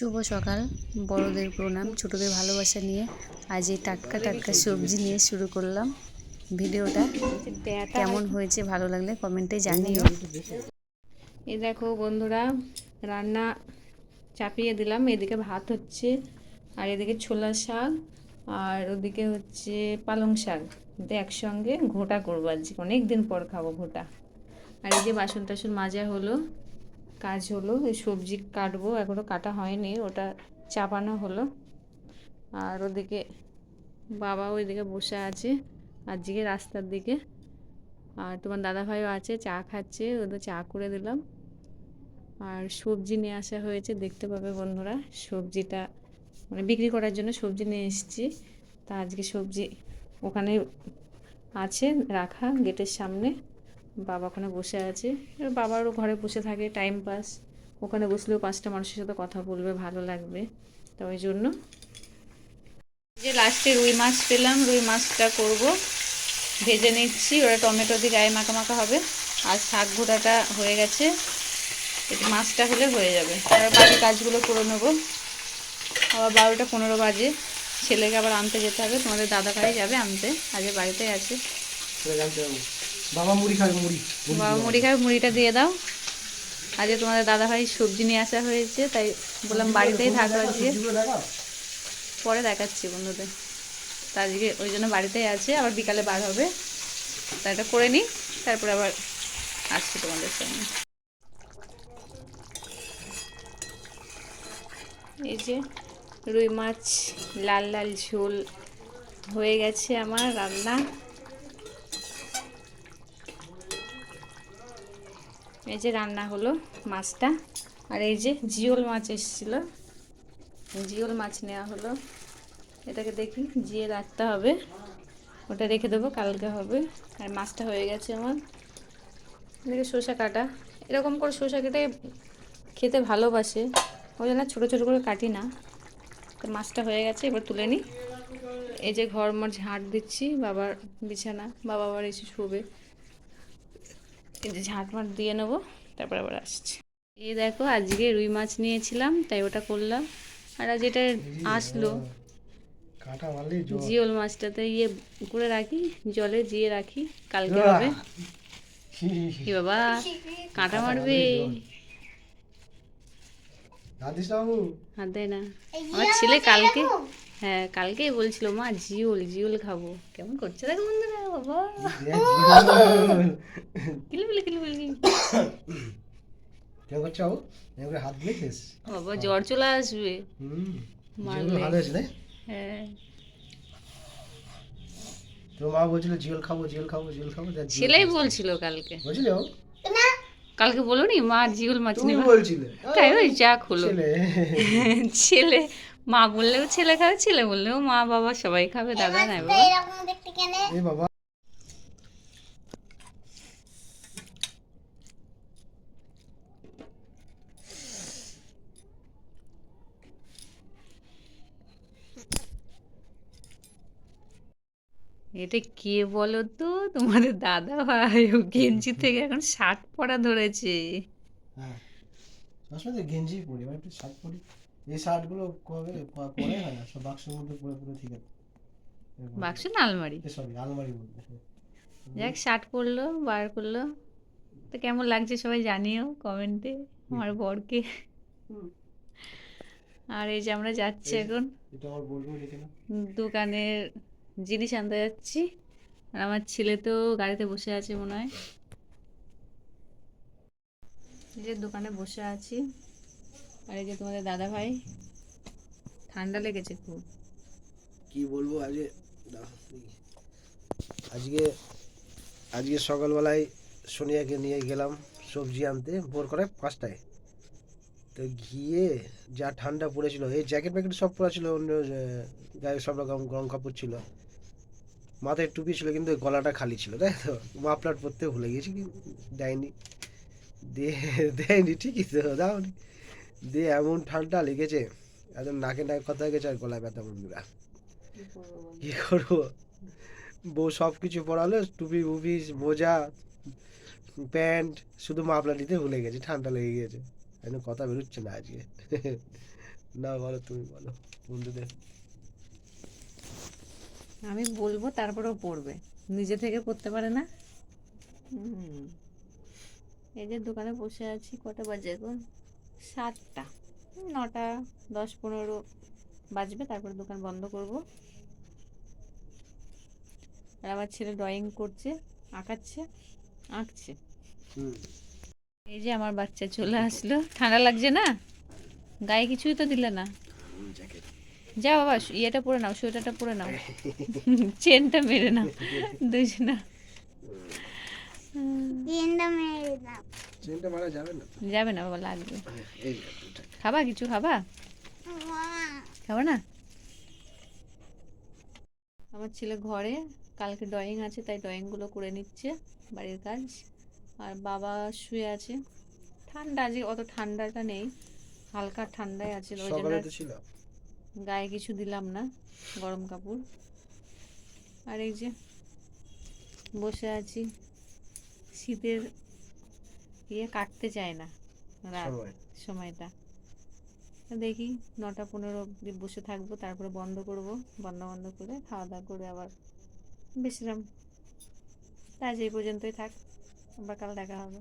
শুভ সকাল, বড়দের প্রণাম, ছোটদের ভালোবাসা নিয়ে আজ এই টাটকা টাটকা সবজি নিয়ে শুরু করলাম ভিডিওটা। কেমন হয়েছে ভালো লাগলে কমেন্টে জানিও। এই দেখো বন্ধুরা, রান্না চাপিয়ে দিলাম। এদিকে ভাত হচ্ছে, আর এদিকে ছোলা শাক, আর ওদিকে হচ্ছে পালং শাক। একসঙ্গে ঘোটা করবো আজকে, অনেক দিন পর খাবো ঘোটা। আর এই যে বাসন টাসন মাজা হলো, কাজ হলো। এই সবজি কাটবো, এখনও কাটা হয়নি, ওটা চাপানো হলো। আর ওদিকে বাবা ওইদিকে বসে আছে আজকে রাস্তার দিকে। আর তোমার দাদাভাইও আছে, চা খাচ্ছে, ওদের চা করে দিলাম। আর সবজি নিয়ে আসা হয়েছে, দেখতে পাবে বন্ধুরা। সবজিটা মানে বিক্রি করার জন্য সবজি নিয়ে এসেছি। তা আজকে সবজি ওখানে আছে রাখা গেটের সামনে। বাবা ওখানে বসে আছে। এবার বাবারও ঘরে বসে থাকে, টাইম পাস। ওখানে বসলেও 5টা মানুষের সাথে কথা বলবে, ভালো লাগবে। তো ওই জন্য যে লাস্টে রুই মাছ পেলাম, রুই মাছটা করব, ভেজে নিচ্ছি। ওরা টমেটো দিয়ে গায়ে মাখা মাখা হবে। আর শাক ঘোটাটা হয়ে গেছে, একটু মাছটা হলে হয়ে যাবে। আর বাকি কাজগুলো করে নেবো। আবার 12টা 15 বাজে, ছেলেকে আবার আনতে যেতে হবে। তোমাদের দাদা ভাই যাবে আনতে, আজকে বাড়িতে আছে। বাবা মুড়ি খাবে, বাবা মুড়ি খাবে, মুড়িটা দিয়ে দাও। আজকে তোমাদের দাদা ভাই সবজি নিয়ে আসা হয়েছে, তাই বললাম বাড়িতেই থাকো আজকে। পরে দেখাচ্ছি বন্ধুদের। তা আজকে ওই জন্য বাড়িতেই আছে, আবার বিকালে বার হবে। তা এটা করে নিই, তারপরে আবার আসছি তোমাদের সঙ্গে। এই যে রুই মাছ লাল লাল ঝোল হয়ে গেছে আমার রান্না। এই যে রান্না হলো মাছটা। আর এই যে জিওল মাছ এসেছিলো, জিওল মাছ নেওয়া হলো। এটাকে দেখি জিয়ে রাখতে হবে, ওটা রেখে দেবো, কালকে হবে। আর মাছটা হয়ে গেছে আমার। এদিকে শসা কাটা, এরকম করে শসা কেটে খেতে ভালোবাসে, ওই জন্য ছোটো ছোটো করে কাটি না। তো মাছটা হয়ে গেছে, এবার তুলে নিই। এই যে ঘর মর ঝাঁট দিচ্ছি, বাবার বিছানা, বাবা আবার এসে শুবে। এই যে ঝাঁট মাট দিয়ে নেবো, তারপর আবার আসছি। এই দেখো আজকে রুই মাছ নিয়েছিলাম, তাই ওটা করলাম। আর আজ এটা আসলো জিওল মাছটাতে ইয়ে করে রাখি, জলে জিয়ে রাখি, কালকে হবে। কি বাবা, কাঁটা মারবে, হাত দেয় না। আমার ছেলে কালকে, হ্যাঁ কালকেই বলছিল মা জিওল জিওল খাবো। কেমন করছে দেখো বন্ধুরা, বাবা কিলবিলি কিলবিলি। হাত দিয়েছিস বাবা জ্বর চলে আসবে মারলে। হ্যাঁ, তোর মা বলছিল জিওল খাবো জিওল খাবো জিওল খাবো, ছেলেই বলছিল কালকে। বলছিল কালকে বলোনি মা জিওল মাছ তুমি নেবে, বলছিলে তাই ওই যা হলো। ছেলে ছেলে, মা বললেও ছেলে খাবে, ছেলে বললেও মা বাবা সবাই খাবে, দাদা নাই বাবা। এ বাবা, এটা কে বলো তো, তোমাদের দাদা ভাই। ও গেঞ্জি থেকে এখন শার্ট পরা ধরেছে। হ্যাঁ সবসময় তো গেঞ্জি পরি, এবার একটু শার্ট পরি। এই শার্টগুলো কবে পরে হয় না, সব বাক্সের মধ্যে পরে পরে ঠিক আছে। বাক্স না আলমারি, সরি আলমারির মধ্যে। যাক শার্ট পরলো, বার করলো। তো কেমন লাগছে সবাই জানিও কমেন্টে আমার বরকে। আর এই যে আমরা যাচ্ছি এখন এটা আমার বলবো লিখে না। দোকানের জিনিস আনতে যাচ্ছি। আর আমার ছেলে তো গাড়িতে বসে আছে মনে হয়। এই যে দোকানে বসে আছি। আর এই যে তোমাদের দাদা ভাই, ঠান্ডা লেগেছে খুব। কি বলবো আজকে, আজকে আজকে সকালবেলায় সোনিয়াকে নিয়ে গেলাম সবজি আনতে, ভোর করে 5টায়। তো গিয়ে যা ঠান্ডা পড়েছিল, এই জ্যাকেট প্যাকেট সব পরা ছিল, অন্য গায়ে সব রকম গরম কাপড় ছিল, মাথায় টুপি ছিল, কিন্তু গলাটা খালি ছিল, তাই তো মাফলার পরতে ভুলে গেছি, কি দেয়নি, দিয়ে দেয়নি ঠিকই তো দাওনি, দিয়ে এমন ঠান্ডা লেগেছে, একদম নাকে নাকে কথা হয়ে গেছে, আর গলায় ব্যথা বন্ধুরা। কি করবো, বউ সব কিছু পরালো, টুপি মুপি মোজা প্যান্ট, শুধু মাফলার নিতে ভুলে গেছি, ঠান্ডা লেগে গেছে, একদম কথা বেরোচ্ছে না আজকে। না বলো, তুমি বলো বন্ধুদের। আমি বলবো তারপরেও পড়বে, নিজে থেকে পড়তে পারে না। হুম। এই যে দোকানে বসে আছি, কটা বাজে এখন? 7টা, 9টা 10-15 বাজবে, তারপরে দোকান বন্ধ করব। আর আমার ছেলে ড্রয়িং করছে, আঁকছে। হুম। এই যে আমার বাচ্চা চলে আসলো। ঠান্ডা লাগছে না? গায়ে কিছুই তো দিলে না। জ্যাকেট। যাও বাবা, ইয়েটা পরে নাও, সোয়েটারটা পরে নাও, চেনটা মেরে নাও দুজনা। চেনটা মারা যাবে না তো। যাবে না বাবা, লাগবে। এই যে দুটা। খাবা কিছু, খাবা না? আমার ছেলে ঘরে, কালকে ড্রয়িং আছে তাই ড্রয়িংগুলো করে নিচ্ছে, বাড়ির কাজ। আর বাবা শুয়ে আছে। ঠান্ডা, আজকে অত ঠান্ডাটা নেই, হালকা ঠান্ডায় আছে, ওই জন্য সকালে আর তো ছিল। গায়ে কিছু দিলাম না, গরম কাপড়। আর এই যে বসে আছি, শীতের ইয়ে কাটতে চায় না রাত সময়। সময়টা। তো দেখি 9টা 15 অবধি বসে থাকবো, তারপরে বন্ধ করব। বন্ধ করে খাওয়া দাওয়া করে আবার বিশ্রাম। আজ এই পর্যন্তই থাক, আবার কাল দেখা হবে।